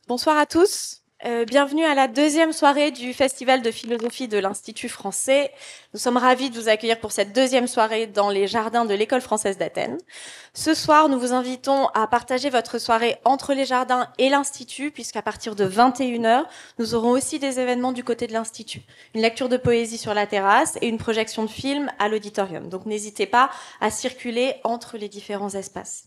Bonsoir à tous. Bienvenue à la deuxième soirée du Festival de philosophie de l'Institut français. Nous sommes ravis de vous accueillir pour cette deuxième soirée dans les jardins de l'École française d'Athènes. Ce soir, nous vous invitons à partager votre soirée entre les jardins et l'Institut, puisqu'à partir de 21 h, nous aurons aussi des événements du côté de l'Institut. Une lecture de poésie sur la terrasse et une projection de film à l'auditorium. Donc n'hésitez pas à circuler entre les différents espaces.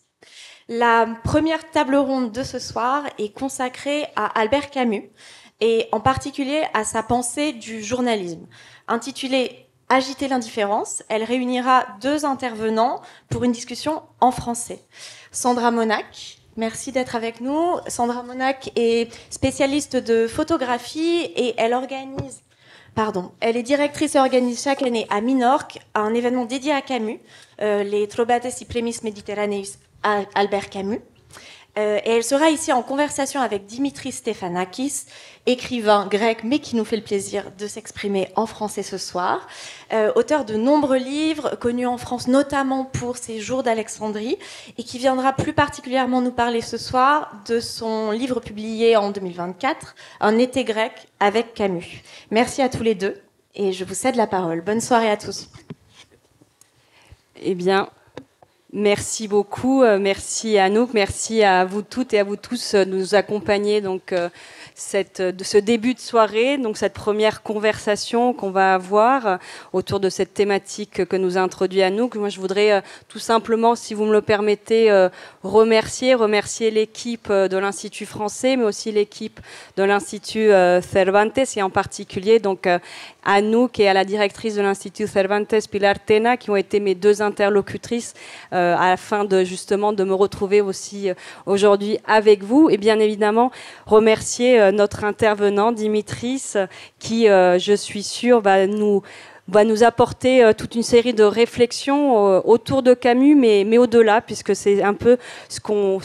La première table ronde de ce soir est consacrée à Albert Camus et en particulier à sa pensée du journalisme. Intitulée Agiter l'indifférence, elle réunira deux intervenants pour une discussion en français. Sandra Monac, merci d'être avec nous. Sandra Monac est spécialiste de photographie et elle est directrice et organise chaque année à Minorque un événement dédié à Camus, les Trobates y Premis Mediterraneus Albert Camus. Et elle sera ici en conversation avec Dimitris Stéphanakis, écrivain grec, mais qui nous fait le plaisir de s'exprimer en français ce soir. Auteur de nombreux livres, connu en France notamment pour ses Jours d'Alexandrie, et qui viendra plus particulièrement nous parler ce soir de son livre publié en 2024, Un été grec avec Camus. Merci à tous les deux, et je vous cède la parole. Bonne soirée à tous. Eh bien, merci beaucoup, merci à Anouk, merci à vous toutes et à vous tous de nous accompagner de ce début de soirée, donc cette première conversation qu'on va avoir autour de cette thématique que nous a introduit Anouk. Moi, je voudrais tout simplement, si vous me le permettez, remercier l'équipe de l'Institut français, mais aussi l'équipe de l'Institut Cervantes, et en particulier donc Anouk et à la directrice de l'Institut Cervantes, Pilar Tena, qui ont été mes deux interlocutrices afin de justement de me retrouver aussi aujourd'hui avec vous. Et bien évidemment, remercier notre intervenant, Dimitris, qui, je suis sûre, va nous apporter toute une série de réflexions autour de Camus, mais au-delà, puisque c'est un peu on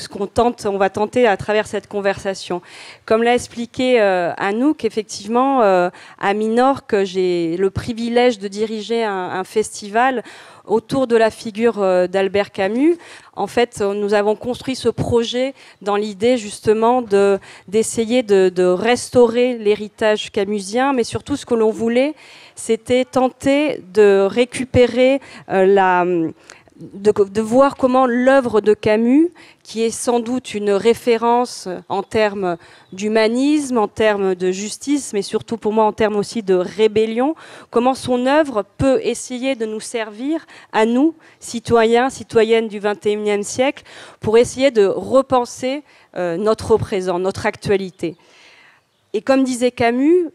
va tenter à travers cette conversation. Comme l'a expliqué Anouk, effectivement, à Minorque, j'ai le privilège de diriger un festival autour de la figure d'Albert Camus. En fait, nous avons construit ce projet dans l'idée justement d'essayer de restaurer l'héritage camusien, mais surtout ce que l'on voulait, c'était tenter de récupérer de voir comment l'œuvre de Camus, qui est sans doute une référence en termes d'humanisme, en termes de justice, mais surtout pour moi en termes aussi de rébellion, comment son œuvre peut essayer de nous servir à nous, citoyens, citoyennes du XXIe siècle, pour essayer de repenser notre présent, notre actualité. Et comme disait Camus,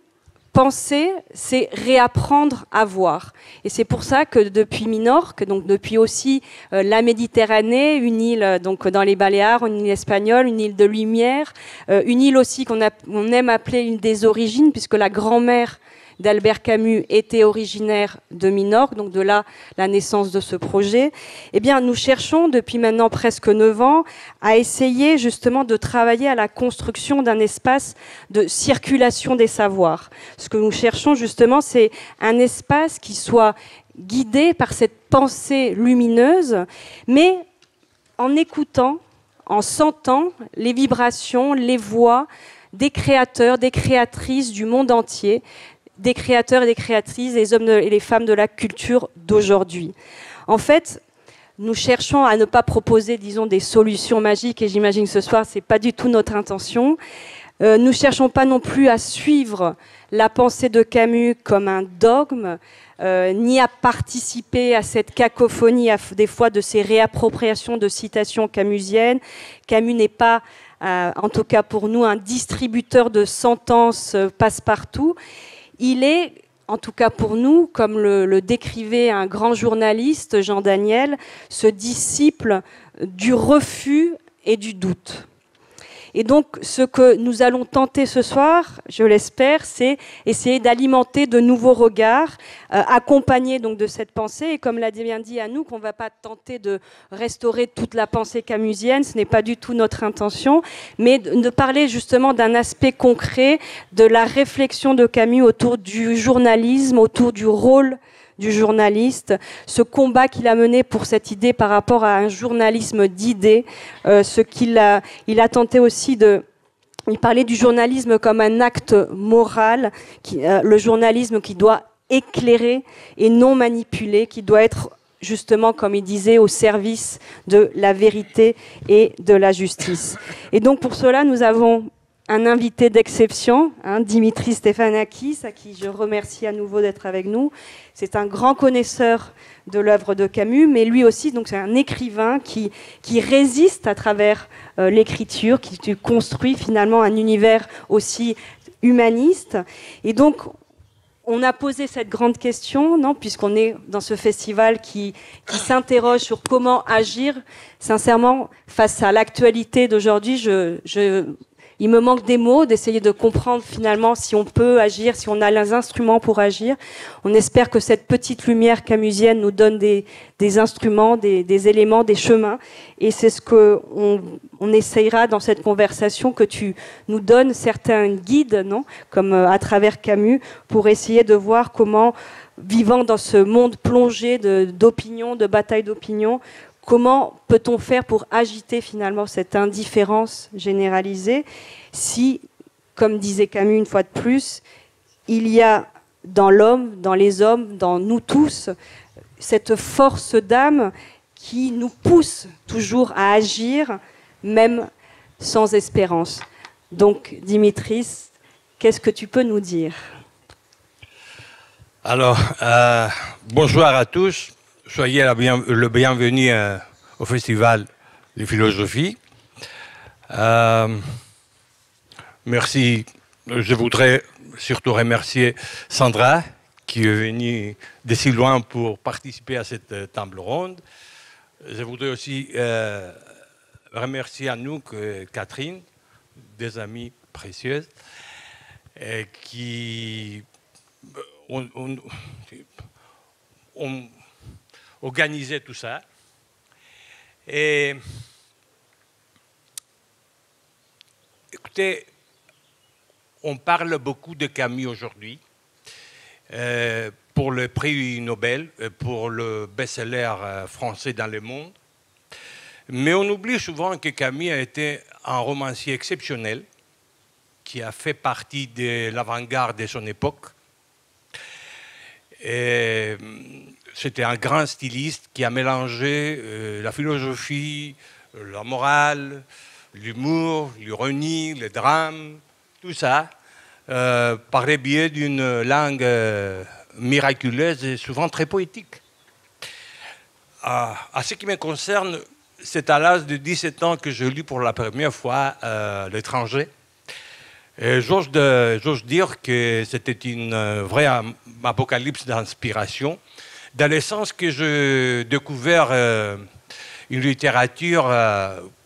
penser, c'est réapprendre à voir. Et c'est pour ça que depuis Minorque, donc depuis aussi la Méditerranée, une île donc dans les Baléares, une île espagnole, une île de lumière, une île aussi qu'on aime appeler une des origines, puisque la grand-mère d'Albert Camus était originaire de Minorque, donc de là la naissance de ce projet. Eh bien, nous cherchons depuis maintenant presque 9 ans à essayer justement de travailler à la construction d'un espace de circulation des savoirs. Ce que nous cherchons justement, c'est un espace qui soit guidé par cette pensée lumineuse, mais en écoutant, en sentant les vibrations, les voix des créateurs, des créatrices du monde entier, des créateurs et des créatrices, des hommes et les femmes de la culture d'aujourd'hui. En fait, nous cherchons à ne pas proposer, disons, des solutions magiques, et j'imagine que ce soir, ce n'est pas du tout notre intention. Nous ne cherchons pas non plus à suivre la pensée de Camus comme un dogme, ni à participer à cette cacophonie, des fois, de ces réappropriations de citations camusiennes. Camus n'est pas, en tout cas pour nous, un distributeur de sentences passe-partout. Il est, en tout cas pour nous, comme le décrivait un grand journaliste, Jean Daniel, ce disciple du refus et du doute. Et donc, ce que nous allons tenter ce soir, je l'espère, c'est essayer d'alimenter de nouveaux regards, accompagnés donc de cette pensée. Et comme l'a bien dit Anouk, on ne va pas tenter de restaurer toute la pensée camusienne, ce n'est pas du tout notre intention, mais de parler justement d'un aspect concret de la réflexion de Camus autour du journalisme, autour du rôle du journaliste, ce combat qu'il a mené pour cette idée par rapport à un journalisme d'idées, il a tenté aussi de Il parlait du journalisme comme un acte moral, le journalisme qui doit éclairer et non manipuler, qui doit être justement, comme il disait, au service de la vérité et de la justice. Et donc pour cela, nous avons un invité d'exception, Dimitris Stéphanakis, à qui je remercie à nouveau d'être avec nous. C'est un grand connaisseur de l'œuvre de Camus, mais lui aussi, donc c'est un écrivain qui résiste à travers l'écriture, qui construit finalement un univers aussi humaniste. Et donc, on a posé cette grande question, non, puisqu'on est dans ce festival qui s'interroge sur comment agir. Sincèrement, face à l'actualité d'aujourd'hui, il me manque des mots, d'essayer de comprendre finalement si on peut agir, si on a les instruments pour agir. On espère que cette petite lumière camusienne nous donne des instruments, des éléments, des chemins. Et c'est ce qu'on essayera dans cette conversation, que tu nous donnes certains guides, non, comme à travers Camus, pour essayer de voir comment, vivant dans ce monde plongé d'opinion, de bataille d'opinion, comment peut-on faire pour agiter finalement cette indifférence généralisée si, comme disait Camus une fois de plus, il y a dans l'homme, dans les hommes, dans nous tous, cette force d'âme qui nous pousse toujours à agir, même sans espérance. Donc, Dimitris, qu'est-ce que tu peux nous dire? Alors, bonjour à tous. Soyez le bienvenu au Festival de philosophie. Merci. Je voudrais surtout remercier Sandra, qui est venue de si loin pour participer à cette table ronde. Je voudrais aussi remercier Anouk et Catherine, des amies précieuses, qui ont organisé tout ça. Et écoutez, on parle beaucoup de Camus aujourd'hui pour le prix Nobel, pour le best-seller français dans le monde. Mais on oublie souvent que Camus a été un romancier exceptionnel qui a fait partie de l'avant-garde de son époque. Et c'était un grand styliste qui a mélangé la philosophie, la morale, l'humour, l'ironie, le drame, tout ça, par le biais d'une langue miraculeuse et souvent très poétique. À ce qui me concerne, c'est à l'âge de 17 ans que je lis pour la première fois L'étranger. J'ose dire que c'était une vraie apocalypse d'inspiration, dans le sens que j'ai découvert une littérature,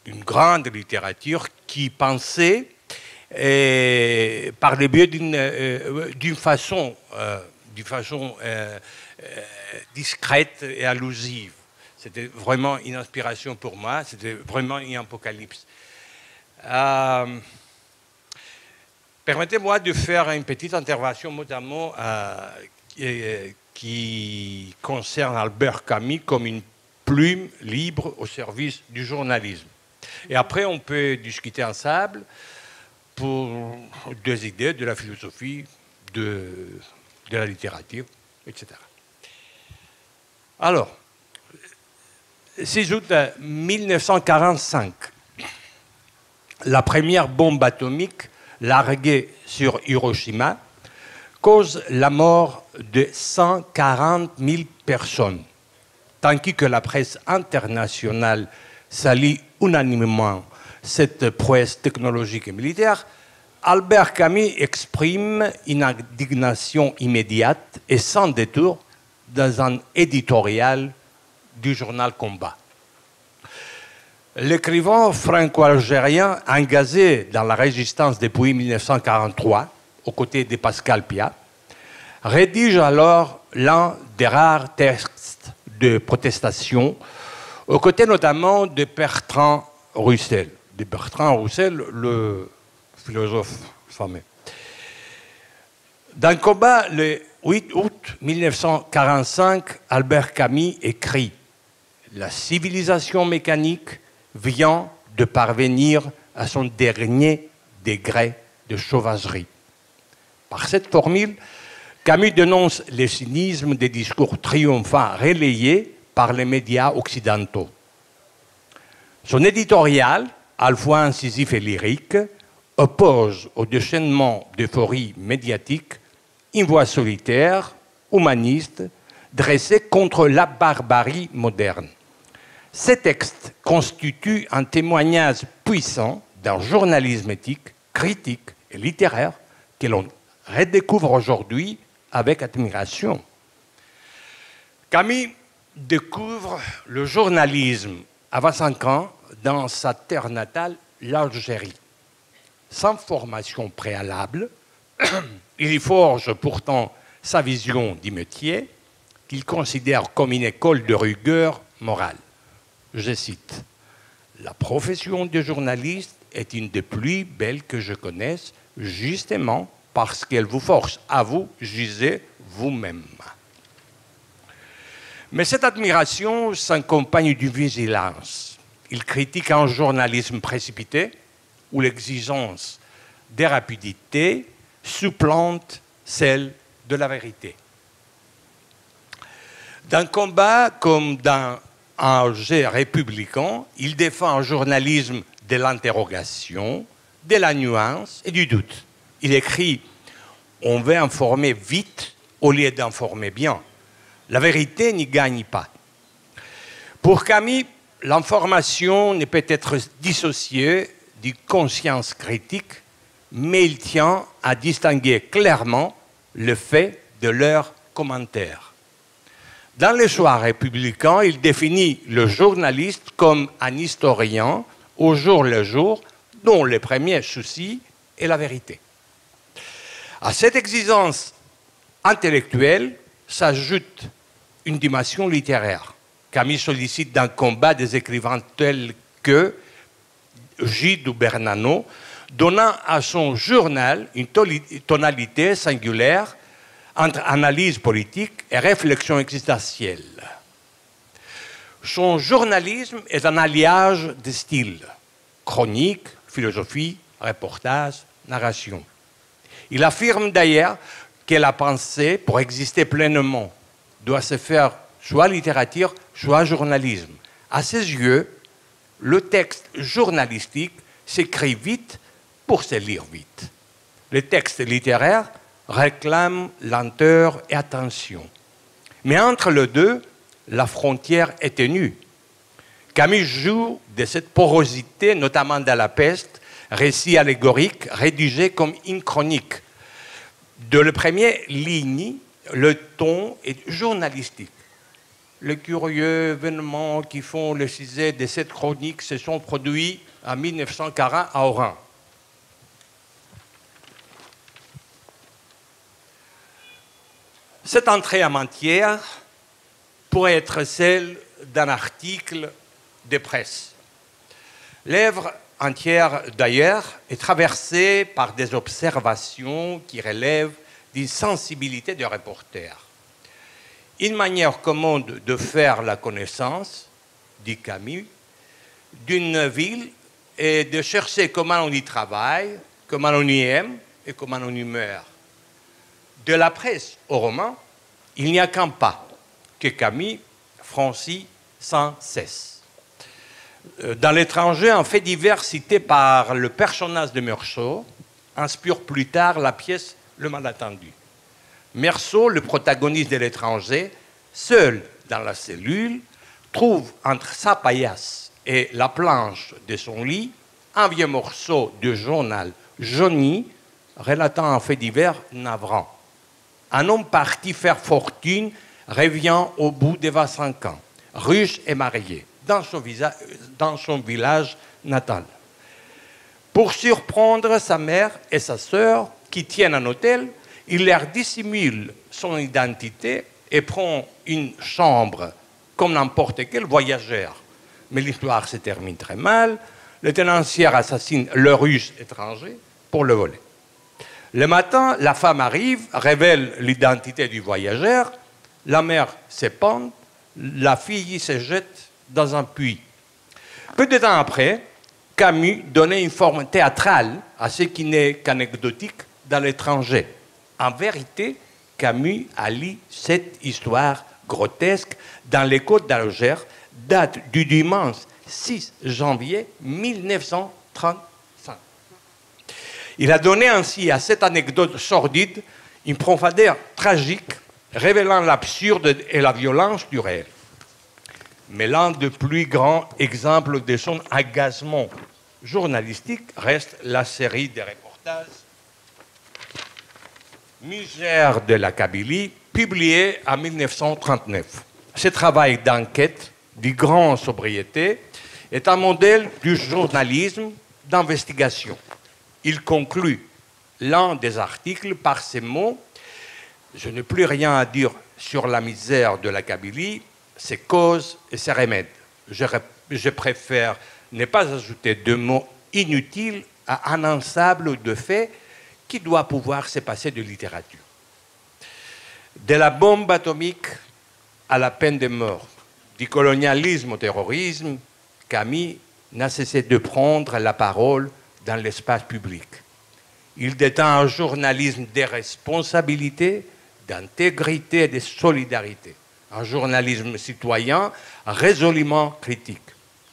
une grande littérature qui pensait par le biais d'une façon discrète et allusive. C'était vraiment une inspiration pour moi, c'était vraiment une apocalypse. Permettez-moi de faire une petite intervention, notamment qui concerne Albert Camus comme une plume libre au service du journalisme. Et après, on peut discuter ensemble pour des idées de la philosophie, de la littérature, etc. Alors, 6 août 1945, la première bombe atomique larguée sur Hiroshima cause la mort de 140 000 personnes, tandis que la presse internationale salue unanimement cette prouesse technologique et militaire. Albert Camus exprime une indignation immédiate et sans détour dans un éditorial du journal Combat. L'écrivain franco-algérien engagé dans la résistance depuis 1943, aux côtés de Pascal Piat, rédige alors l'un des rares textes de protestation, aux côtés notamment de Bertrand Russell. De Bertrand Russell, le philosophe fameux. Dans Combat, le 8 août 1945, Albert Camus écrit « La civilisation mécanique vient de parvenir à son dernier degré de sauvagerie. Par cette formule, Camus dénonce le cynisme des discours triomphants relayés par les médias occidentaux. Son éditorial, à la fois incisif et lyrique, oppose au déchaînement d'euphorie médiatique une voix solitaire, humaniste, dressée contre la barbarie moderne. Ces textes constituent un témoignage puissant d'un journalisme éthique, critique et littéraire que l'on redécouvre aujourd'hui avec admiration. Camus découvre le journalisme à 25 ans dans sa terre natale, l'Algérie. Sans formation préalable, il y forge pourtant sa vision du métier qu'il considère comme une école de rigueur morale. Je cite, « La profession de journaliste est une des plus belles que je connaisse, justement parce qu'elle vous force à vous juger vous-même. » Mais cette admiration s'accompagne d'une vigilance. Il critique un journalisme précipité où l'exigence de rapidité supplante celle de la vérité. Dans combat comme dans un jeu républicain, il défend un journalisme de l'interrogation, de la nuance et du doute. Il écrit « On veut informer vite au lieu d'informer bien. La vérité n'y gagne pas. » Pour Camus, l'information ne peut être dissociée d'une conscience critique, mais il tient à distinguer clairement le fait de leurs commentaires. Dans le choix républicain, il définit le journaliste comme un historien au jour le jour, dont le premier souci est la vérité. À cette exigence intellectuelle s'ajoute une dimension littéraire. Camus sollicite dans le combat des écrivains tels que Gilles de Bernano, donnant à son journal une tonalité singulière entre analyse politique et réflexion existentielle. Son journalisme est un alliage de styles, chronique, philosophie, reportage, narration. Il affirme d'ailleurs que la pensée, pour exister pleinement, doit se faire soit littérature, soit journalisme. À ses yeux, le texte journalistique s'écrit vite pour se lire vite. Le texte littéraire réclame lenteur et attention. Mais entre les deux, la frontière est ténue. Camus joue de cette porosité, notamment dans La Peste, récit allégorique rédigé comme une chronique. De la première ligne, le ton est journalistique. Les curieux événements qui font le sujet de cette chronique se sont produits en 1940 à Oran. Cette entrée en matière pourrait être celle d'un article de presse. L'œuvre entière, d'ailleurs, est traversée par des observations qui relèvent d'une sensibilité de reporter. Une manière commode de faire la connaissance, dit Camus, d'une ville est de chercher comment on y travaille, comment on y aime et comment on y meurt. De la presse au roman, il n'y a qu'un pas que Camus franchit sans cesse. Dans L'étranger, un fait divers cité par le personnage de Meursault inspire plus tard la pièce Le Malentendu. Meursault, le protagoniste de L'étranger, seul dans la cellule, trouve entre sa paillasse et la planche de son lit un vieux morceau de journal jauni relatant un fait divers navrant. Un homme parti faire fortune revient au bout de 25 ans, riche et marié, dans son village natal. Pour surprendre sa mère et sa sœur qui tiennent un hôtel, il leur dissimule son identité et prend une chambre comme n'importe quel voyageur. Mais l'histoire se termine très mal. Le tenancier assassine le russe étranger pour le voler. Le matin, la femme arrive, révèle l'identité du voyageur, la mère s'épande, la fille se jette dans un puits. Peu de temps après, Camus donnait une forme théâtrale à ce qui n'est qu'anecdotique dans l'étranger. En vérité, Camus allie cette histoire grotesque dans les côtes d'Alger, date du dimanche 6 janvier 1935. Il a donné ainsi à cette anecdote sordide une profondeur tragique, révélant l'absurde et la violence du réel. Mais l'un des plus grands exemples de son agacement journalistique reste la série de reportages Misère de la Kabylie, publiée en 1939. Ce travail d'enquête, de grande sobriété, est un modèle du journalisme d'investigation. Il conclut l'un des articles par ces mots: « Je n'ai plus rien à dire sur la misère de la Kabylie, ses causes et ses remèdes. Je préfère ne pas ajouter de mots inutiles à un ensemble de faits qui doit pouvoir se passer de littérature. » De la bombe atomique à la peine de mort, du colonialisme au terrorisme, Camus n'a cessé de prendre la parole dans l'espace public. Il détient un journalisme de responsabilité, d'intégrité et de solidarité. Un journalisme citoyen résolument critique.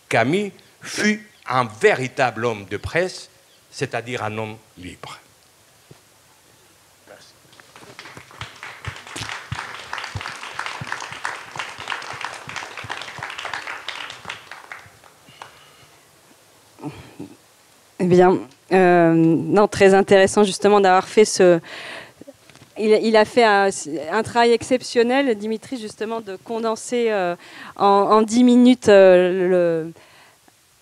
Camus fut un véritable homme de presse, c'est-à-dire un homme libre. Merci. Eh bien, non, très intéressant justement d'avoir fait ce... Il a fait un travail exceptionnel, Dimitri, justement, de condenser en 10 minutes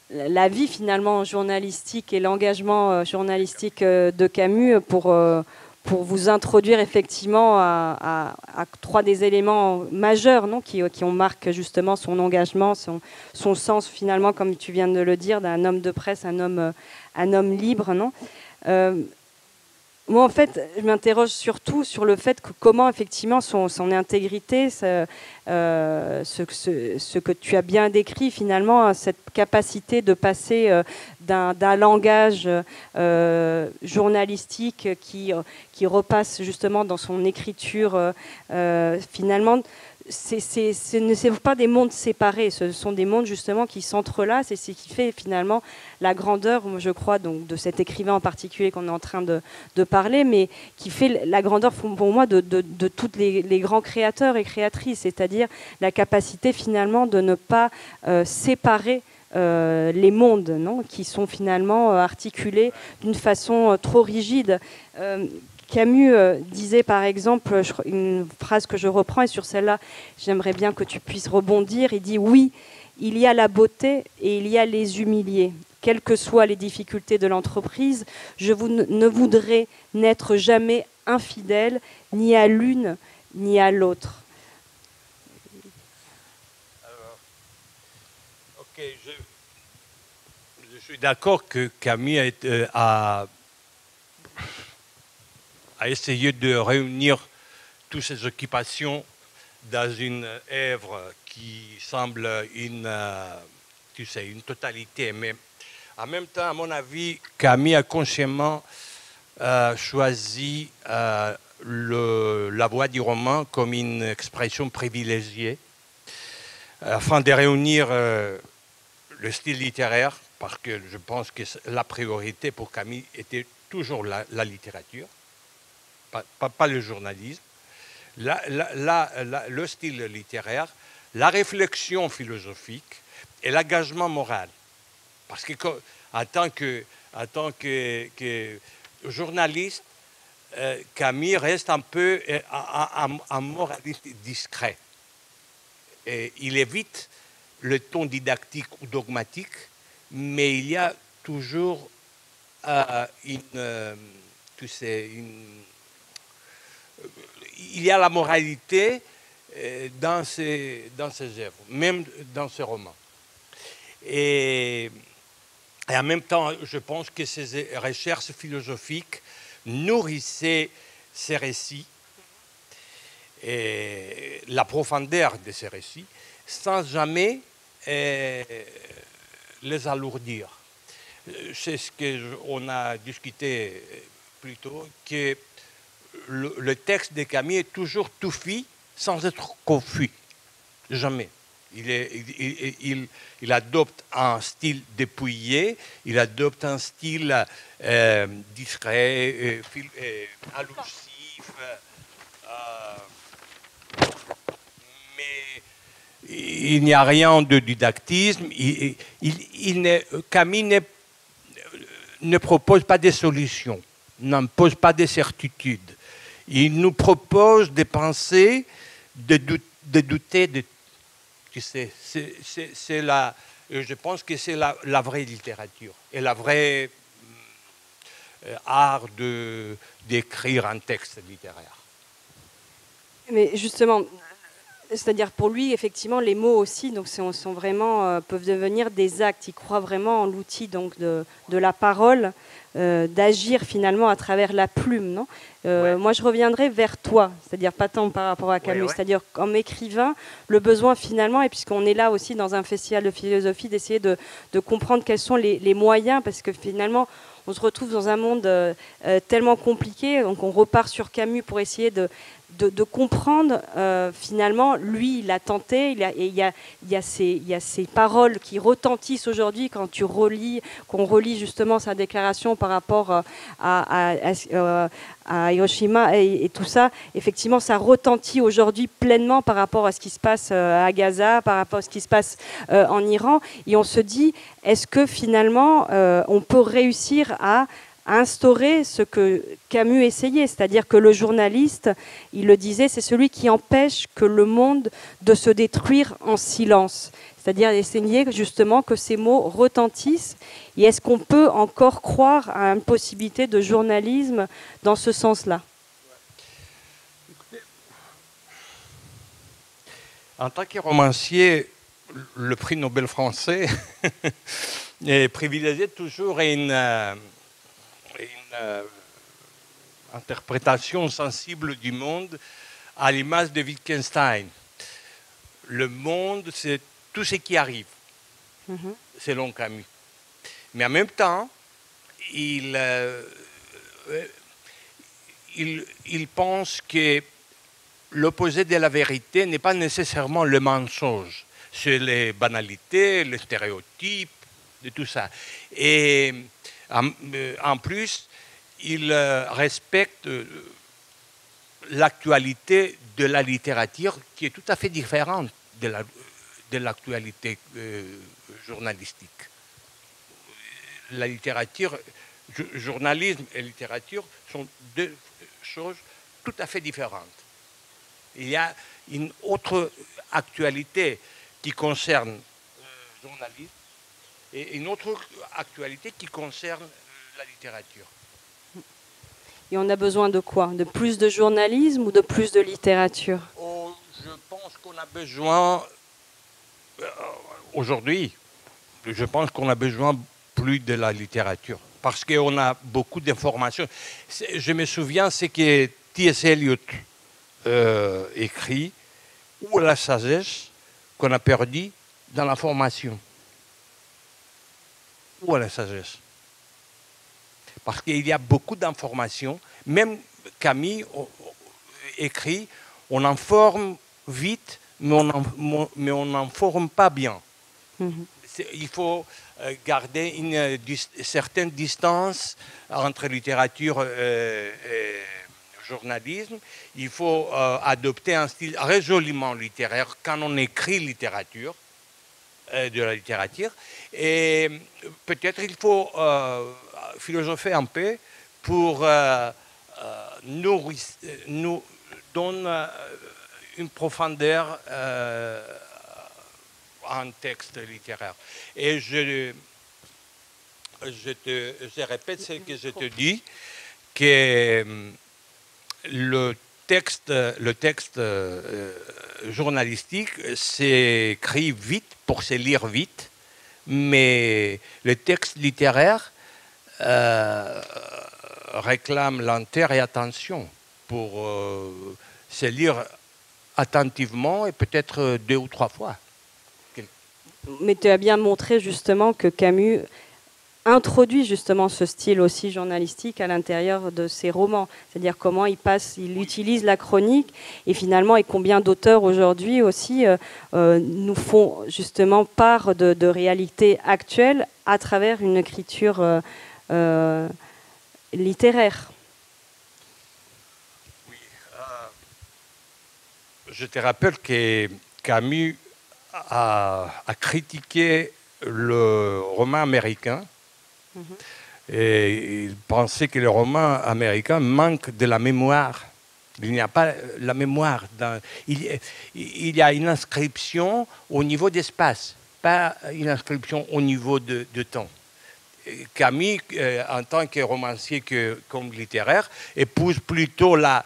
la vie finalement journalistique et l'engagement journalistique de Camus pour vous introduire effectivement à trois des éléments majeurs, non, qui ont marqué justement son engagement, son sens finalement, comme tu viens de le dire, d'un homme de presse, un homme libre, non. Moi, en fait, je m'interroge surtout sur le fait que comment, effectivement, son intégrité, ce que tu as bien décrit, finalement, cette capacité de passer d'un langage journalistique qui repasse justement dans son écriture, finalement, ce ne sont pas des mondes séparés, ce sont des mondes justement qui s'entrelacent, et c'est ce qui fait finalement la grandeur, je crois, donc, de cet écrivain en particulier qu'on est en train de parler, mais qui fait la grandeur pour moi de tous les grands créateurs et créatrices, c'est-à-dire la capacité finalement de ne pas séparer les mondes, non, qui sont finalement articulés d'une façon trop rigide. Camus disait par exemple, une phrase que je reprends, et sur celle-là j'aimerais bien que tu puisses rebondir, il dit: oui, il y a la beauté et il y a les humiliés. Quelles que soient les difficultés de l'entreprise, je ne voudrais n'être jamais infidèle ni à l'une ni à l'autre. Alors, ok, je suis d'accord que Camus a essayé de réunir toutes ces occupations dans une œuvre qui semble une totalité. Mais en même temps, à mon avis, Camus a consciemment choisi la voie du roman comme une expression privilégiée afin de réunir le style littéraire, parce que je pense que la priorité pour Camus était toujours la littérature, pas le journalisme, le style littéraire, la réflexion philosophique et l'engagement moral. Parce que en tant que journaliste, Camus reste un peu un moraliste discret. Et il évite le ton didactique ou dogmatique, mais il y a toujours il y a la moralité dans ses œuvres, même dans ses romans. Et en même temps, je pense que ces recherches philosophiques nourrissaient ces récits et la profondeur de ces récits sans jamais les alourdir. c'est ce qu'on a discuté plus tôt, que le texte de Camus est toujours touffi sans être confus. Jamais. Il adopte un style dépouillé, il adopte un style discret, allusif, mais il n'y a rien de didactisme. Camus ne propose pas des solutions, n'impose pas des certitudes. Il nous propose des pensées, de douter de. Tu sais, je pense que c'est la vraie littérature et la vraie art d'écrire un texte littéraire. Mais justement, c'est-à-dire pour lui, effectivement, les mots aussi donc sont vraiment, peuvent devenir des actes. Il croit vraiment en l'outil donc de la parole, d'agir finalement à travers la plume, non Ouais. Moi, je reviendrai vers toi, c'est-à-dire pas tant par rapport à Camus, Ouais. c'est-à-dire comme écrivain, le besoin finalement, et puisqu'on est là aussi dans un festival de philosophie, d'essayer de comprendre quels sont les moyens, parce que finalement, on se retrouve dans un monde tellement compliqué, donc on repart sur Camus pour essayer de comprendre finalement, lui, il a tenté, il y a ces paroles qui retentissent aujourd'hui quand qu'on relit justement sa déclaration par rapport à Hiroshima et tout ça. Effectivement, ça retentit aujourd'hui pleinement par rapport à ce qui se passe à Gaza, par rapport à ce qui se passe en Iran. Et on se dit, est-ce que finalement, on peut réussir à instaurer ce que Camus essayait, c'est-à-dire que le journaliste, il le disait, c'est celui qui empêche que le monde de se détruire en silence. C'est-à-dire essayer justement que ces mots retentissent. Et est-ce qu'on peut encore croire à une possibilité de journalisme dans ce sens-là? En tant que romancier, le prix Nobel français est privilégié toujours une interprétation sensible du monde à l'image de Wittgenstein. Le monde, c'est tout ce qui arrive, selon Camus. Mais en même temps, il pense que l'opposé de la vérité n'est pas nécessairement le mensonge. C'est les banalités, les stéréotypes, de tout ça. Et en plus, il respecte l'actualité de la littérature qui est tout à fait différente de l'actualité journalistique. La littérature, journalisme et littérature sont deux choses tout à fait différentes. Il y a une autre actualité qui concerne le journalisme et une autre actualité qui concerne la littérature. Et on a besoin de quoi? De plus de journalisme ou de plus de littérature? Je pense qu'on a besoin, aujourd'hui, je pense qu'on a besoin plus de la littérature, parce qu'on a beaucoup d'informations. Je me souviens ce que T.S. Eliot écrit, ou la sagesse qu'on a perdue dans la formation. Où est la sagesse? Parce qu'il y a beaucoup d'informations. Même Camus écrit, on en forme vite, mais on n'en forme pas bien. Il faut garder une certaine distance entre littérature et journalisme. Il faut adopter un style résolument littéraire quand on écrit littérature, de la littérature. Et peut-être il faut philosopher un peu pour nous donner une profondeur à un texte littéraire. Et je répète ce que je te dis, que le texte journalistique s'écrit vite pour se lire vite, mais le texte littéraire réclame lenteur et attention pour se lire attentivement et peut-être 2 ou 3 fois. Mais tu as bien montré justement que Camus introduit justement ce style aussi journalistique à l'intérieur de ses romans. C'est-à-dire comment il utilise la chronique et finalement, et combien d'auteurs aujourd'hui aussi nous font justement part de réalités actuelles à travers une écriture littéraire. Oui, je te rappelle que Camus a critiqué le roman américain. Et il pensait que le roman américain manque de la mémoire. Il n'y a pas la mémoire. Il y a une inscription au niveau d'espace, pas une inscription au niveau de temps. Camus, en tant que romancier comme littéraire, épouse plutôt la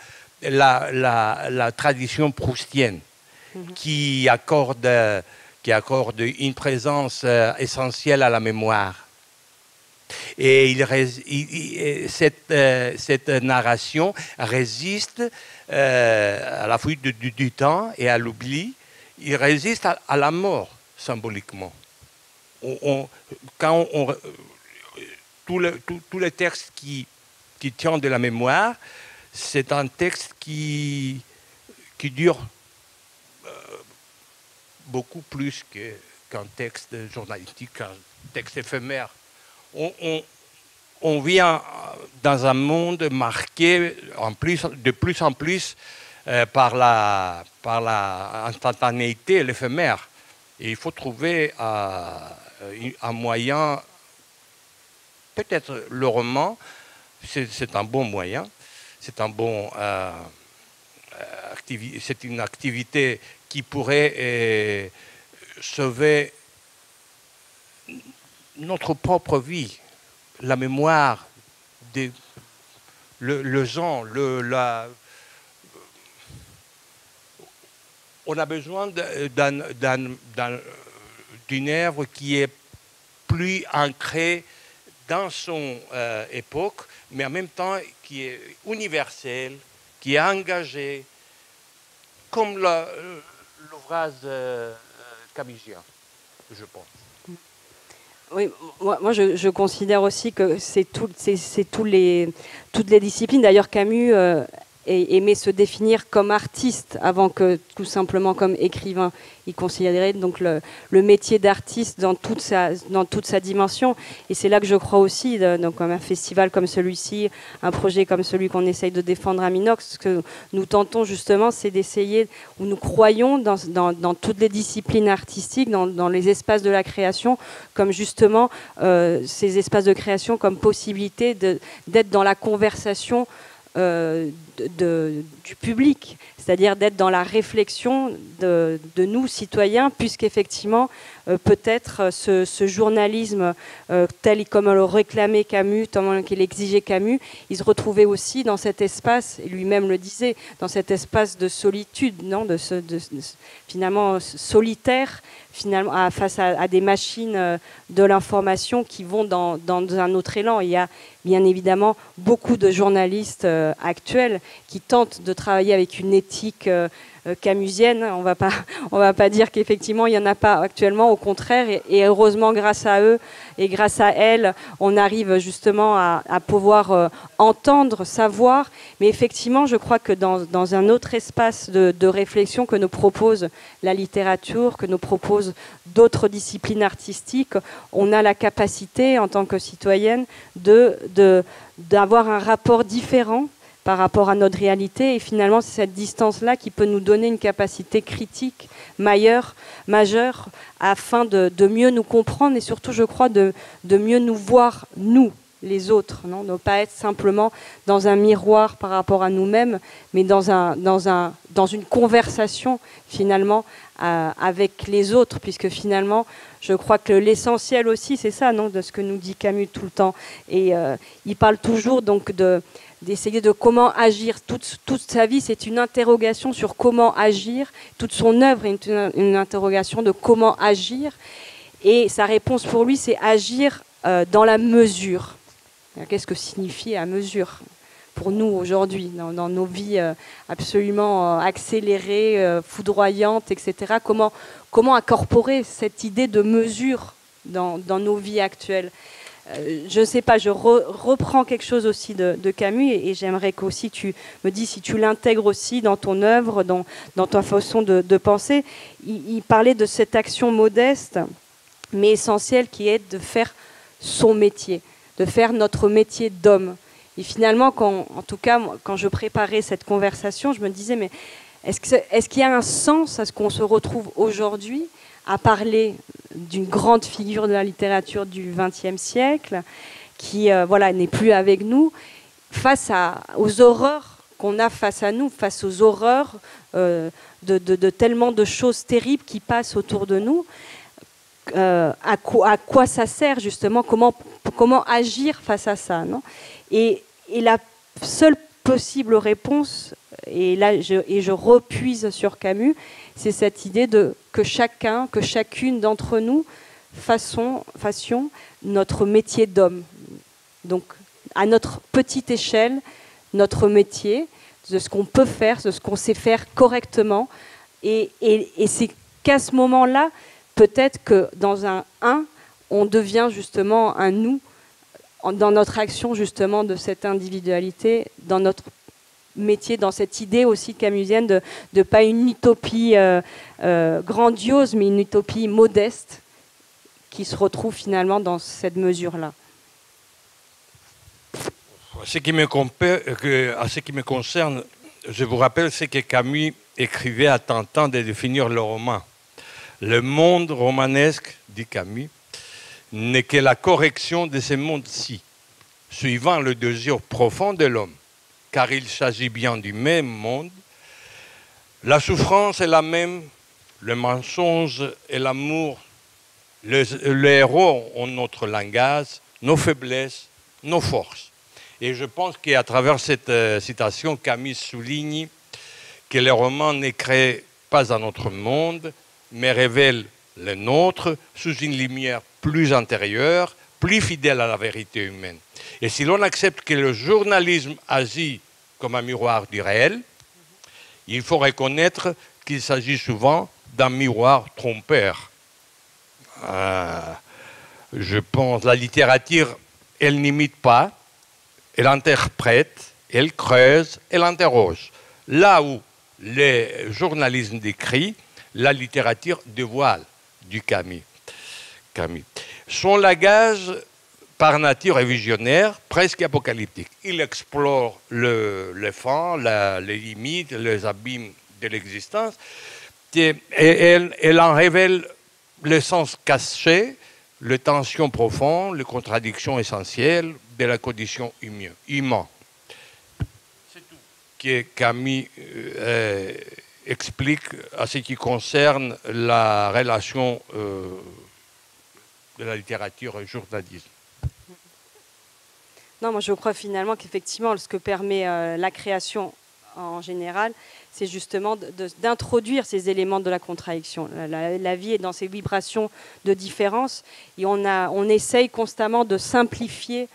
tradition proustienne qui accorde une présence essentielle à la mémoire. Et cette narration résiste à la fuite du temps et à l'oubli. Il résiste à la mort, symboliquement. Tous les textes qui tiennent de la mémoire, c'est un texte qui dure beaucoup plus qu'un texte journalistique, qu'un texte éphémère. On vit dans un monde marqué de plus en plus par la instantanéité et l'éphémère. Et il faut trouver un moyen, peut-être le roman, c'est un bon moyen, c'est une activité qui pourrait sauver notre propre vie, la mémoire, le genre, on a besoin d'une œuvre qui est plus ancrée dans son époque, mais en même temps qui est universelle, qui est engagée, comme l'ouvrage camusien, je pense. Oui, moi je considère aussi que c'est toutes les disciplines. D'ailleurs, Camus aimait se définir comme artiste avant que tout simplement comme écrivain. Il considérait donc le métier d'artiste dans toute sa dimension. Et c'est là que je crois aussi, donc comme un festival comme celui-ci, un projet comme celui qu'on essaye de défendre à Minox, ce que nous tentons justement, c'est d'essayer, ou nous croyons dans toutes les disciplines artistiques, dans les espaces de la création, comme justement ces espaces de création comme possibilité d'être dans la conversation du public, c'est-à-dire d'être dans la réflexion de nous, citoyens, puisqu'effectivement, peut-être ce journalisme tel comme le réclamait Camus, tel qu'il exigeait Camus, il se retrouvait aussi dans cet espace, et lui-même le disait, dans cet espace de solitude, non, finalement solitaire, finalement, face à des machines de l'information qui vont dans un autre élan. Il y a bien évidemment beaucoup de journalistes actuels qui tentent de travailler avec une éthique camusienne. On va pas dire qu'effectivement il n'y en a pas actuellement, au contraire, et heureusement grâce à eux et grâce à elles, on arrive justement à pouvoir entendre, savoir, mais effectivement je crois que dans un autre espace de réflexion que nous propose la littérature, que nous propose d'autres disciplines artistiques, on a la capacité en tant que citoyenne d'avoir un rapport différent par rapport à notre réalité, et finalement c'est cette distance-là qui peut nous donner une capacité critique majeure afin de mieux nous comprendre et surtout, je crois, de mieux nous voir, nous, les autres, non, ne pas être simplement dans un miroir par rapport à nous-mêmes, mais dans une conversation finalement avec les autres, puisque finalement, je crois que l'essentiel aussi, c'est ça, non, de ce que nous dit Camus tout le temps. Et il parle toujours donc d'essayer de comment agir. Toute sa vie, c'est une interrogation sur comment agir. Toute son œuvre est une interrogation de comment agir. Et sa réponse pour lui, c'est agir dans la mesure. Qu'est-ce que signifie la mesure pour nous aujourd'hui, dans nos vies absolument accélérées, foudroyantes, etc. Comment incorporer cette idée de mesure dans nos vies actuelles ? je ne sais pas, je reprends quelque chose aussi de Camus et j'aimerais qu'aussi tu me dis si tu l'intègres aussi dans ton œuvre, dans ta façon de penser. Il parlait de cette action modeste mais essentielle qui est de faire son métier, de faire notre métier d'homme. Et finalement, en tout cas, quand je préparais cette conversation, je me disais, mais est-ce qu'il y a un sens à ce qu'on se retrouve aujourd'hui à parler d'une grande figure de la littérature du XXe siècle qui voilà, n'est plus avec nous, face aux horreurs qu'on a face à nous, face aux horreurs de tellement de choses terribles qui passent autour de nous. À quoi ça sert justement, comment agir face à ça, non? Et la seule possible réponse, et là je repuise sur Camus, c'est cette idée que chacune d'entre nous fassions notre métier d'homme. Donc à notre petite échelle, notre métier, de ce qu'on peut faire, de ce qu'on sait faire correctement. Et c'est qu'à ce moment-là, peut-être que dans un on devient justement un nous, dans notre action justement de cette individualité, dans notre métier, dans cette idée aussi camusienne de pas une utopie grandiose, mais une utopie modeste qui se retrouve finalement dans cette mesure-là. À ce qui me concerne, je vous rappelle ce que Camus écrivait à tentant de définir le roman. Le monde romanesque, dit Camus, n'est que la correction de ce monde-ci, suivant le désir profond de l'homme, car il s'agit bien du même monde. La souffrance est la même, le mensonge et l'amour, le héros ont notre langage, nos faiblesses, nos forces. Et je pense qu'à travers cette citation, Camus souligne que le roman ne crée pas un autre monde, mais révèle le nôtre sous une lumière plus intérieure, plus fidèle à la vérité humaine. Et si l'on accepte que le journalisme agit comme un miroir du réel, il faut reconnaître qu'il s'agit souvent d'un miroir trompeur. Je pense que la littérature, elle n'imite pas, elle interprète, elle creuse, elle interroge. Là où le journalisme décrit, la littérature dévoile du Camus. Son langage, par nature, est visionnaire, presque apocalyptique. Il explore les fins, les limites, les abîmes de l'existence, et elle en révèle le sens caché, les tensions profondes, les contradictions essentielles de la condition humaine. C'est tout que Camus explique à ce qui concerne la relation de la littérature et du journalisme. Non, moi je crois finalement qu'effectivement, ce que permet la création en général, c'est justement d'introduire ces éléments de la contradiction. La vie est dans ces vibrations de différence et on essaye constamment de simplifier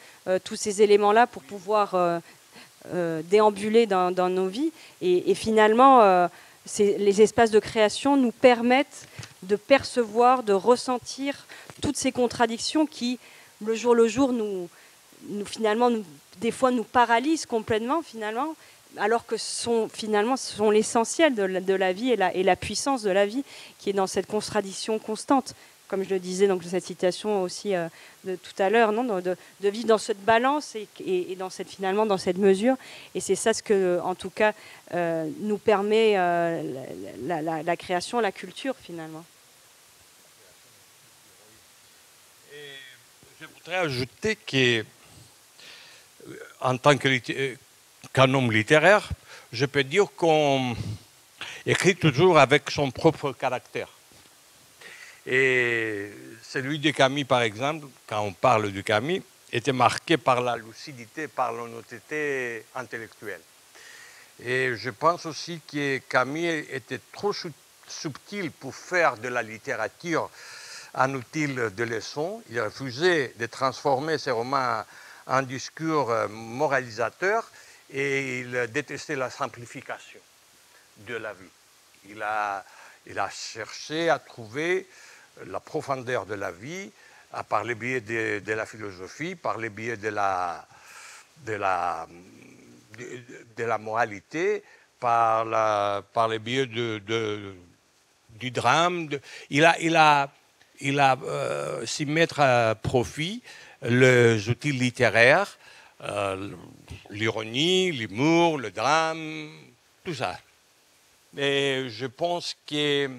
tous ces éléments-là pour pouvoir déambuler dans nos vies. Et finalement, les espaces de création nous permettent de percevoir, de ressentir toutes ces contradictions qui, le jour finalement, des fois nous paralysent complètement, finalement, alors que sont l'essentiel de la vie et la puissance de la vie qui est dans cette contradiction constante. Comme je le disais, donc cette citation aussi de tout à l'heure, de vivre dans cette balance et dans cette mesure. Et c'est ça ce que, en tout cas, nous permet la création, la culture, finalement. Et je voudrais ajouter qu'en tant qu'un homme littéraire, je peux dire qu'on écrit toujours avec son propre caractère. Et celui de Camus, par exemple, quand on parle de Camus, était marqué par la lucidité, par l'honnêteté intellectuelle. Et je pense aussi que Camus était trop subtil pour faire de la littérature un outil de leçon. Il refusait de transformer ses romans en discours moralisateur et il détestait la simplification de la vie. Il a cherché à trouver la profondeur de la vie, par le biais de la philosophie, par le biais de la moralité, par le biais du drame. Il a s'y mettre à profit les outils littéraires, l'ironie, l'humour, le drame, tout ça. Et je pense que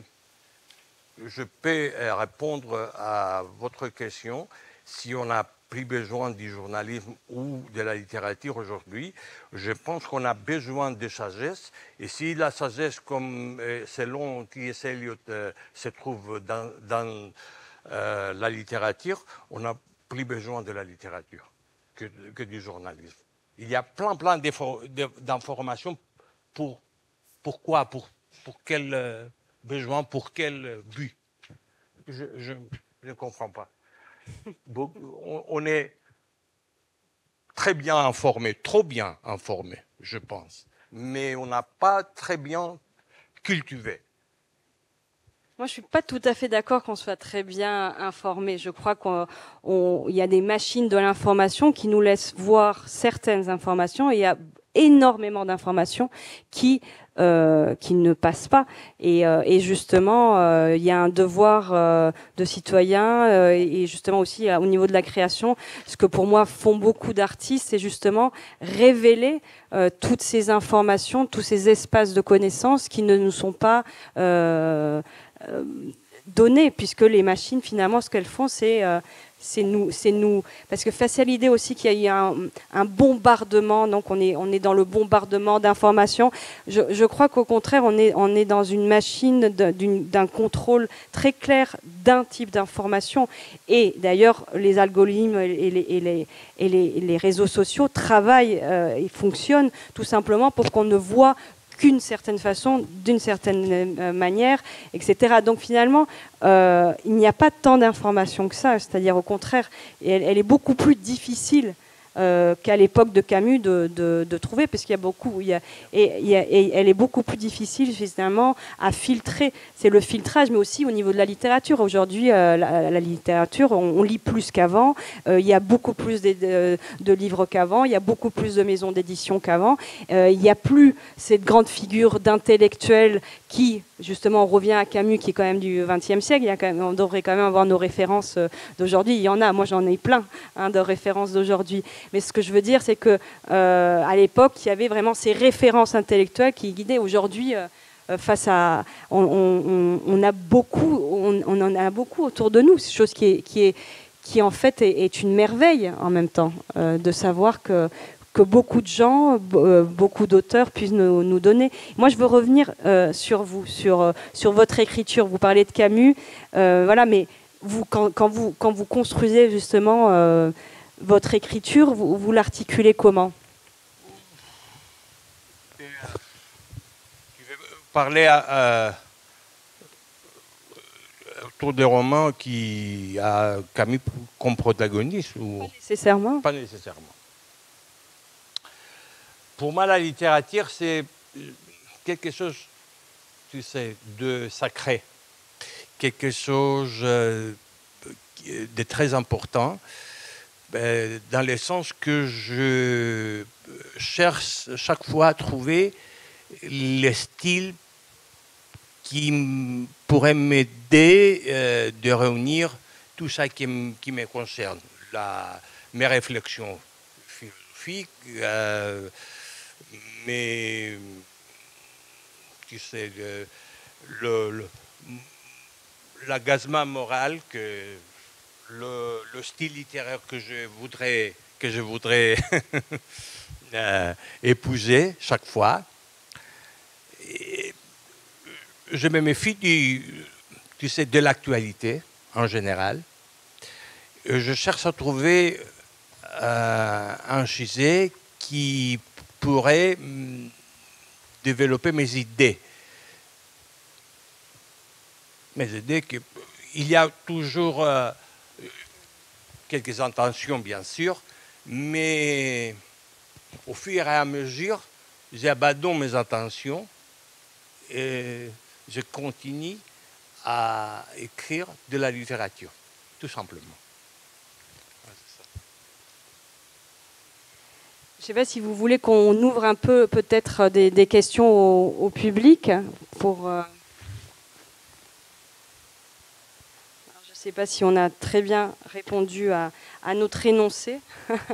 je peux répondre à votre question. Si on n'a plus besoin du journalisme ou de la littérature aujourd'hui, je pense qu'on a besoin de sagesse. Et si la sagesse, comme selon T.S. Eliot, se trouve dans la littérature, on n'a plus besoin de la littérature que du journalisme. Il y a plein d'informations. Pourquoi, pour quel besoin, pour quel but? Je ne comprends pas. On est très bien informé, trop bien informé, je pense, mais on n'a pas très bien cultivé. Moi, je ne suis pas tout à fait d'accord qu'on soit très bien informé. Je crois qu'il y a des machines de l'information qui nous laissent voir certaines informations et il y a énormément d'informations qui ne passent pas. Et justement, il y a un devoir de citoyen et justement aussi au niveau de la création. Ce que pour moi font beaucoup d'artistes, c'est justement révéler toutes ces informations, tous ces espaces de connaissances qui ne nous sont pas données, puisque les machines, finalement, ce qu'elles font, c'est nous. Parce que face à l'idée aussi qu'il y a eu un bombardement, donc on est dans le bombardement d'informations, je crois qu'au contraire, on est dans une machine d'un contrôle très clair d'un type d'information. Et d'ailleurs, les algorithmes et les réseaux sociaux travaillent et fonctionnent tout simplement pour qu'on ne voit qu'une certaine façon, d'une certaine manière, etc. Donc finalement, il n'y a pas tant d'informations que ça, c'est-à-dire au contraire, elle est beaucoup plus difficile qu'à l'époque de Camus de trouver, parce qu'il y a beaucoup, et elle est beaucoup plus difficile finalement à filtrer. C'est le filtrage, mais aussi au niveau de la littérature. Aujourd'hui, la littérature, on lit plus qu'avant. Il y a beaucoup plus de livres qu'avant. Il y a beaucoup plus de maisons d'édition qu'avant. Il n'y a plus cette grande figure d'intellectuel qui, justement, on revient à Camus, qui est quand même du XXe siècle. On devrait quand même avoir nos références d'aujourd'hui. Il y en a, moi j'en ai plein de références d'aujourd'hui. Mais ce que je veux dire, c'est que à l'époque, il y avait vraiment ces références intellectuelles qui guidaient. Aujourd'hui, face à, on en a beaucoup autour de nous. C'est chose qui en fait est une merveille en même temps, de savoir que beaucoup de gens, beaucoup d'auteurs puissent nous donner. Moi, je veux revenir sur vous, sur votre écriture. Vous parlez de Camus, voilà, mais vous, quand vous construisez justement votre écriture, vous l'articulez comment? Tu veux parler autour des romans qui a Camus comme protagoniste ou... Pas nécessairement. Pas nécessairement. Pour moi, la littérature, c'est quelque chose, tu sais, de sacré, quelque chose de très important, dans le sens que je cherche chaque fois à trouver le style qui pourrait m'aider de réunir tout ça qui me concerne, mes réflexions philosophiques, mais tu sais, l'agacement moral, le style littéraire que je voudrais épouser chaque fois. Et je me méfie tu sais, de l'actualité en général. Je cherche à trouver un sujet qui pourrait développer mes idées. Il y a toujours quelques intentions, bien sûr, mais au fur et à mesure, j'abandonne mes intentions et je continue à écrire de la littérature, tout simplement. Je ne sais pas si vous voulez qu'on ouvre un peu peut-être des questions au public pour. Alors, je ne sais pas si on a très bien répondu à notre énoncé. Merci.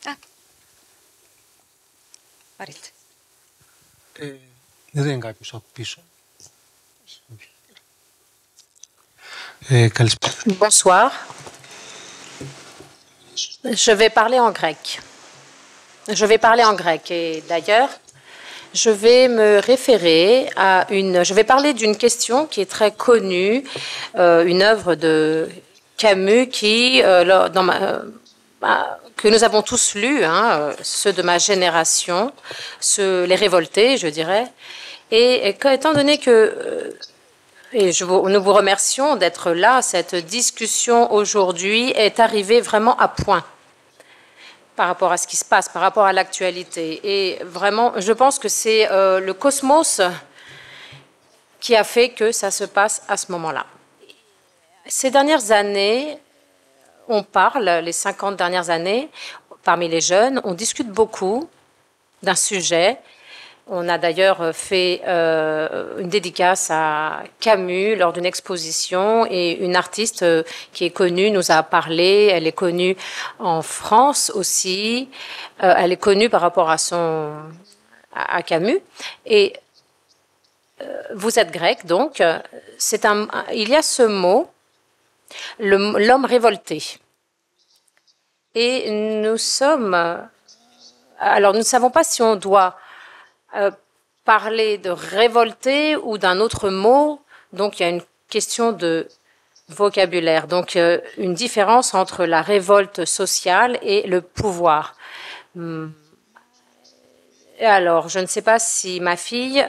Ah. Marit. Bonsoir. Je vais parler en grec. Et d'ailleurs, je vais me référer à je vais parler d'une question qui est très connue, une œuvre de Camus que nous avons tous lu, ceux de ma génération, les révoltés, je dirais. Et étant donné que nous vous remercions d'être là. Cette discussion aujourd'hui est arrivée vraiment à point par rapport à ce qui se passe, par rapport à l'actualité. Et vraiment, je pense que c'est le cosmos qui a fait que ça se passe à ce moment-là. Ces dernières années, les 50 dernières années, parmi les jeunes, on discute beaucoup d'un sujet. On a d'ailleurs fait une dédicace à Camus lors d'une exposition et une artiste qui est connue nous a parlé. Elle est connue en France aussi. Elle est connue par rapport à Camus. Et vous êtes grec, donc il y a ce mot, l'homme révolté. Et nous ne savons pas si on doit parler de révolté ou d'un autre mot. Donc, il y a une question de vocabulaire. Donc, une différence entre la révolte sociale et le pouvoir. Et alors, je ne sais pas si ma fille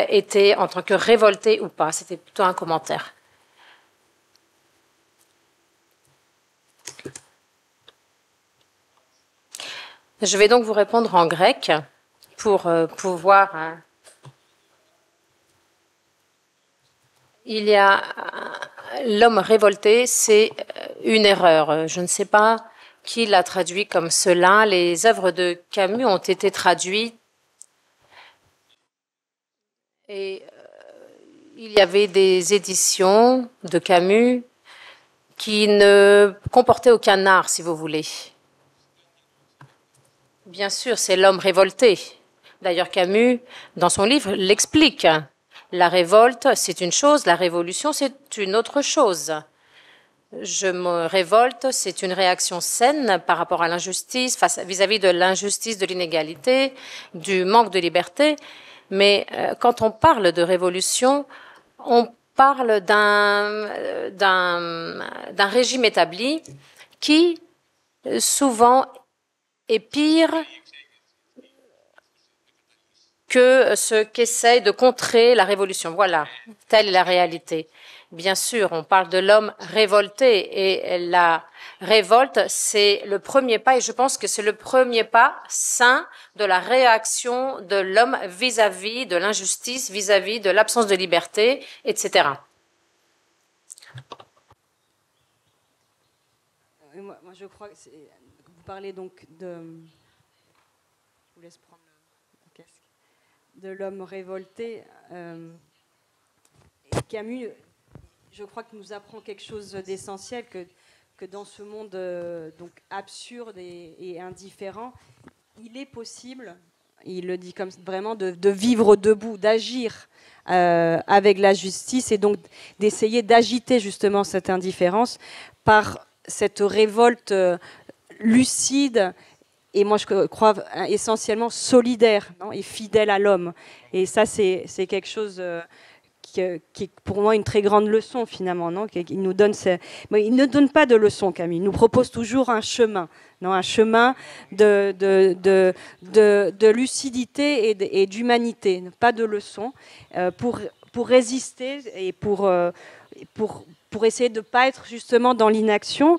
était en tant que révoltée ou pas. C'était plutôt un commentaire. Je vais donc vous répondre en grec pour pouvoir... Il y a l'homme révolté, c'est une erreur. Je ne sais pas qui l'a traduit comme cela. Les œuvres de Camus ont été traduites et il y avait des éditions de Camus qui ne comportaient aucun art, si vous voulez. Bien sûr, c'est l'homme révolté. D'ailleurs, Camus, dans son livre, l'explique. La révolte, c'est une chose, la révolution, c'est une autre chose. Je me révolte, c'est une réaction saine par rapport à l'injustice, vis-à-vis de l'injustice, de l'inégalité, du manque de liberté. Mais quand on parle de révolution, on parle d'un régime établi qui, souvent, est pire que ce qu'essaye de contrer la révolution. Voilà, telle est la réalité. Bien sûr, on parle de l'homme révolté et la révolte, c'est le premier pas et je pense que c'est le premier pas sain de la réaction de l'homme vis-à-vis de l'injustice, vis-à-vis de l'absence de liberté, etc. Moi, je crois que vous parlez donc de... Je vous laisse prendre le casque. De l'homme révolté. Camus, je crois que nous apprend quelque chose d'essentiel, que dans ce monde donc absurde et indifférent, il est possible, il le dit comme vraiment, de vivre debout, d'agir avec la justice et donc d'essayer d'agiter justement cette indifférence par cette révolte lucide et moi je crois essentiellement solidaire, non, et fidèle à l'homme. Et ça c'est quelque chose qui est pour moi une très grande leçon finalement, non, il nous donne il ne donne pas de leçon, Camille, il nous propose toujours un chemin, non, un chemin de lucidité et d'humanité, pas de leçon, pour résister et pour essayer de ne pas être justement dans l'inaction.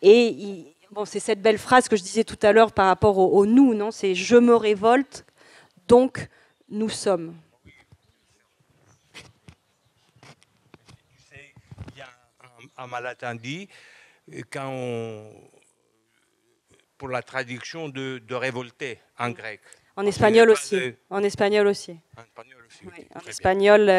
Et bon, c'est cette belle phrase que je disais tout à l'heure par rapport au nous, non, c'est « je me révolte, donc nous sommes ». Malatin dit, pour la traduction de révolté en grec. En espagnol aussi. En espagnol aussi. En espagnol aussi. Oui, en espagnol,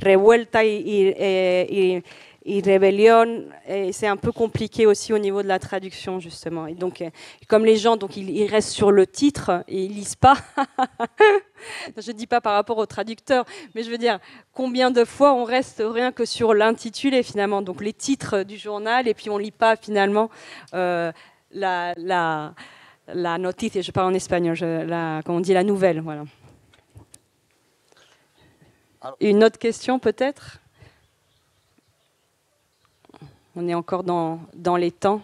revuelta y rébellion, c'est un peu compliqué aussi au niveau de la traduction justement. Et donc, comme les gens, donc ils restent sur le titre et ils lisent pas. Je dis pas par rapport au traducteur, mais je veux dire combien de fois on reste rien que sur l'intitulé finalement. Donc les titres du journal et puis on lit pas finalement la noticia. Je parle en espagnol. Comment on dit la nouvelle, voilà. Une autre question peut-être? On est encore dans les temps.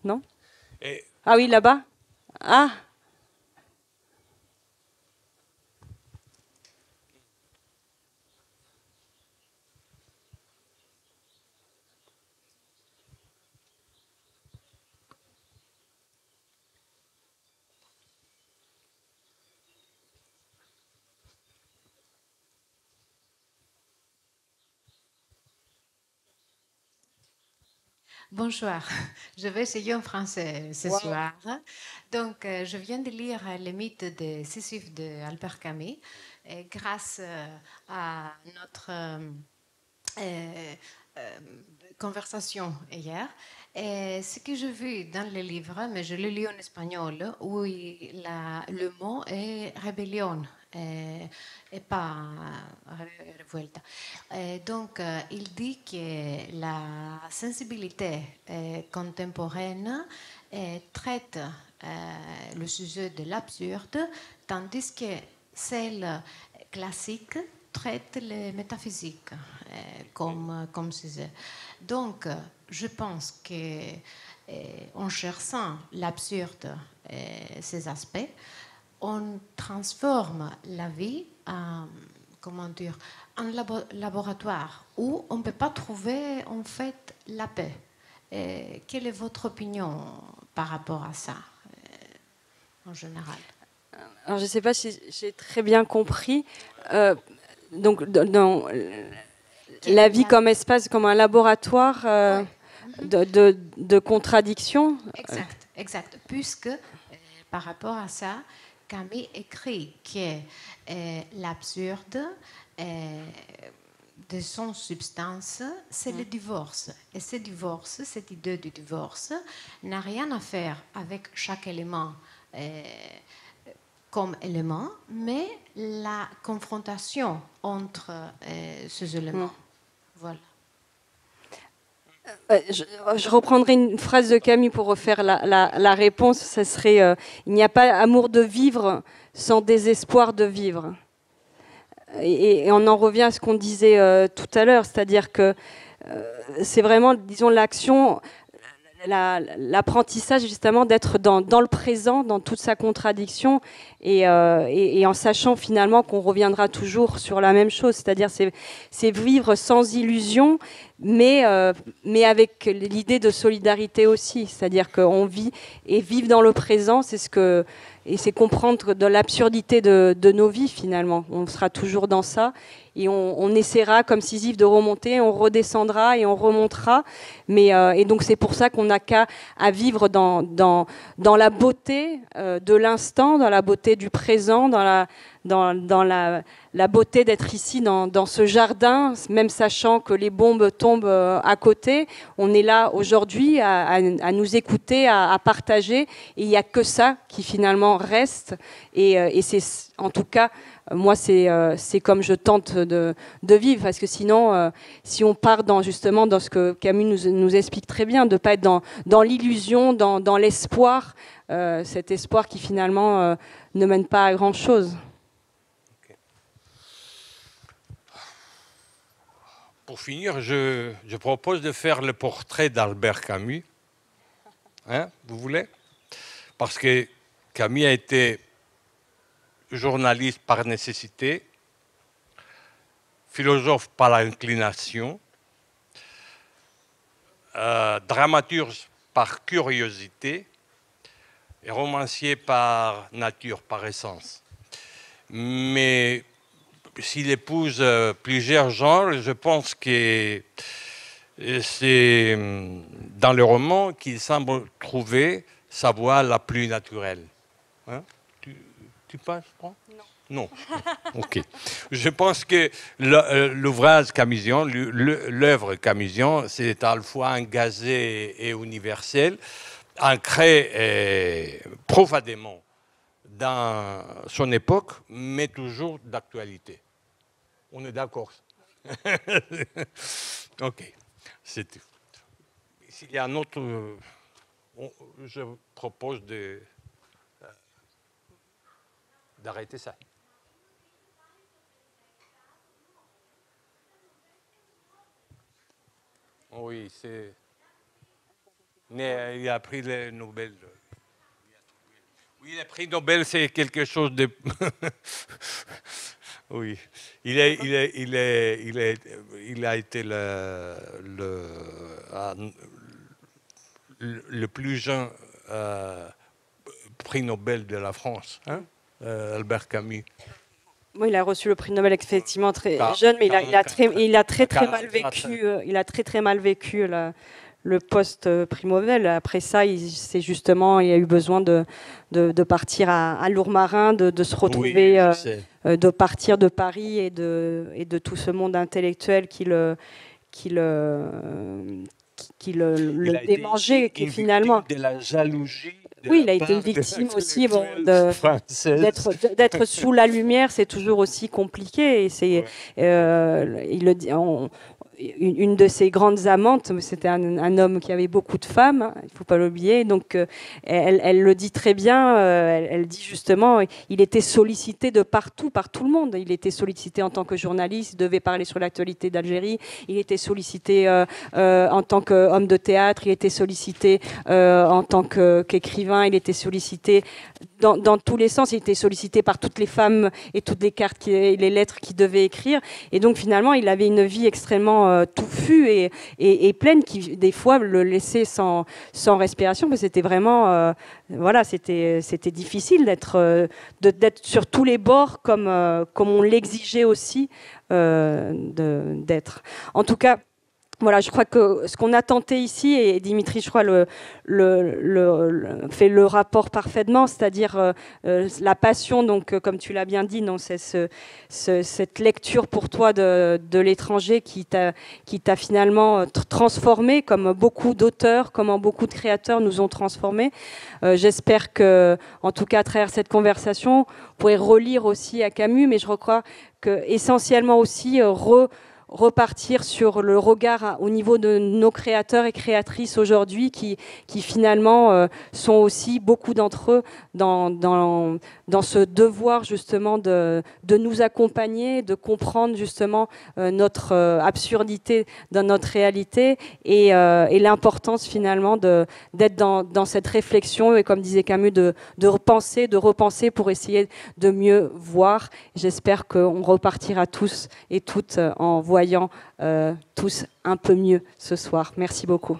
Non? Ah oui, là-bas? Ah! Bonsoir, je vais essayer en français ce soir. Donc, je viens de lire Le mythe de Sisyphe d'Albert Camus. Et grâce à notre conversation hier, et ce que j'ai vu dans le livre, mais je le lis en espagnol, où le mot est rébellion. Et pas revuelta. Donc, il dit que la sensibilité contemporaine traite le sujet de l'absurde, tandis que celle classique traite les métaphysiques comme sujet. Donc, je pense qu'en cherchant l'absurde et ses aspects, on transforme la vie en, en laboratoire où on ne peut pas trouver en fait la paix. Quelle est votre opinion par rapport à ça, en général? Alors, je ne sais pas si j'ai très bien compris. Donc, dans la vie comme espace, comme un laboratoire de contradiction. Exact. Puisque, par rapport à ça, Camus écrit que l'absurde de son substance, c'est le divorce. Et ce divorce, cette idée du divorce, n'a rien à faire avec chaque élément comme élément, mais la confrontation entre ces éléments. Voilà. Je reprendrai une phrase de Camus pour refaire la réponse. Ce serait il n'y a pas amour de vivre sans désespoir de vivre. Et on en revient à ce qu'on disait tout à l'heure, c'est-à-dire que c'est vraiment, disons, l'action, l'apprentissage justement d'être dans le présent, dans toute sa contradiction, et en sachant finalement qu'on reviendra toujours sur la même chose, c'est-à-dire c'est vivre sans illusion, mais avec l'idée de solidarité aussi, c'est-à-dire qu'on vit et vivre dans le présent, c'est comprendre de l'absurdité de nos vies finalement. On sera toujours dans ça et on essaiera comme Sisyphe de remonter, on redescendra et on remontera. Et donc c'est pour ça qu'on n'a qu'à vivre dans la beauté de l'instant, dans la beauté du présent, dans la beauté d'être ici dans ce jardin, même sachant que les bombes tombent à côté. On est là aujourd'hui à nous écouter, à partager, et il n'y a que ça qui finalement reste. Et c'est, en tout cas, moi, c'est comme je tente de vivre, parce que sinon, si on part justement dans ce que Camus nous explique très bien, de ne pas être dans l'illusion, dans l'espoir, cet espoir qui finalement ne mène pas à grand-chose. Pour finir, je propose de faire le portrait d'Albert Camus. Hein, vous voulez? Parce que Camus a été journaliste par nécessité, philosophe par inclination, dramaturge par curiosité et romancier par nature, par essence. Mais s'il épouse plusieurs genres, je pense que c'est dans le roman qu'il semble trouver sa voie la plus naturelle. Hein? Tu penses, je crois? Non. Ok. Je pense que l'ouvrage Camisian, l'œuvre Camisian, c'est à la fois engagé et universel, ancré profondément dans son époque, mais toujours d'actualité. On est d'accord? Ok. C'est tout. S'il y a un autre, je propose d'arrêter ça. Oui, c'est. Mais il a pris le Nobel. Oui, le prix Nobel, c'est quelque chose de. Oui, il a été le plus jeune prix Nobel de la France, hein, Albert Camus. Oui, il a reçu le prix Nobel effectivement très jeune, mais il a très mal vécu. Il a très mal vécu le post-prix Nobel. Après ça, il a eu besoin de partir à Lourmarin, de se retrouver, de partir de Paris et de tout ce monde intellectuel qui le démangeait, qui finalement. De la jalousie. Oui, il a été victime aussi d'être sous la lumière, c'est toujours aussi compliqué. Et c'est, il le dit, une de ses grandes amantes, c'était un homme qui avait beaucoup de femmes, hein, il ne faut pas l'oublier. Donc, elle le dit très bien. Elle dit justement, il était sollicité de partout, par tout le monde. Il était sollicité en tant que journaliste, il devait parler sur l'actualité d'Algérie. Il était sollicité en tant qu'homme de théâtre. Il était sollicité en tant qu'écrivain. Il était sollicité dans tous les sens. Il était sollicité par toutes les femmes et toutes les cartes, les lettres qu'il devait écrire. Et donc, finalement, il avait une vie extrêmement touffue et pleine qui, des fois, le laissait sans respiration. Mais c'était vraiment... voilà, c'était difficile d'être sur tous les bords comme on l'exigeait aussi d'être. En tout cas... Voilà, je crois que ce qu'on a tenté ici, et Dimitri, je crois, fait le rapport parfaitement, c'est-à-dire la passion, donc, comme tu l'as bien dit, non, c'est cette lecture pour toi de l'étranger qui t'a finalement transformé, comme beaucoup d'auteurs, comme beaucoup de créateurs nous ont transformés. J'espère que, en tout cas, à travers cette conversation, vous pourrez relire aussi à Camus, mais je crois que essentiellement aussi repartir sur le regard au niveau de nos créateurs et créatrices aujourd'hui qui finalement sont aussi, beaucoup d'entre eux, dans ce devoir justement de nous accompagner, de comprendre justement notre absurdité dans notre réalité et l'importance finalement d'être dans cette réflexion et, comme disait Camus, de repenser pour essayer de mieux voir. J'espère qu'on repartira tous et toutes en voyant tous un peu mieux ce soir. Merci beaucoup.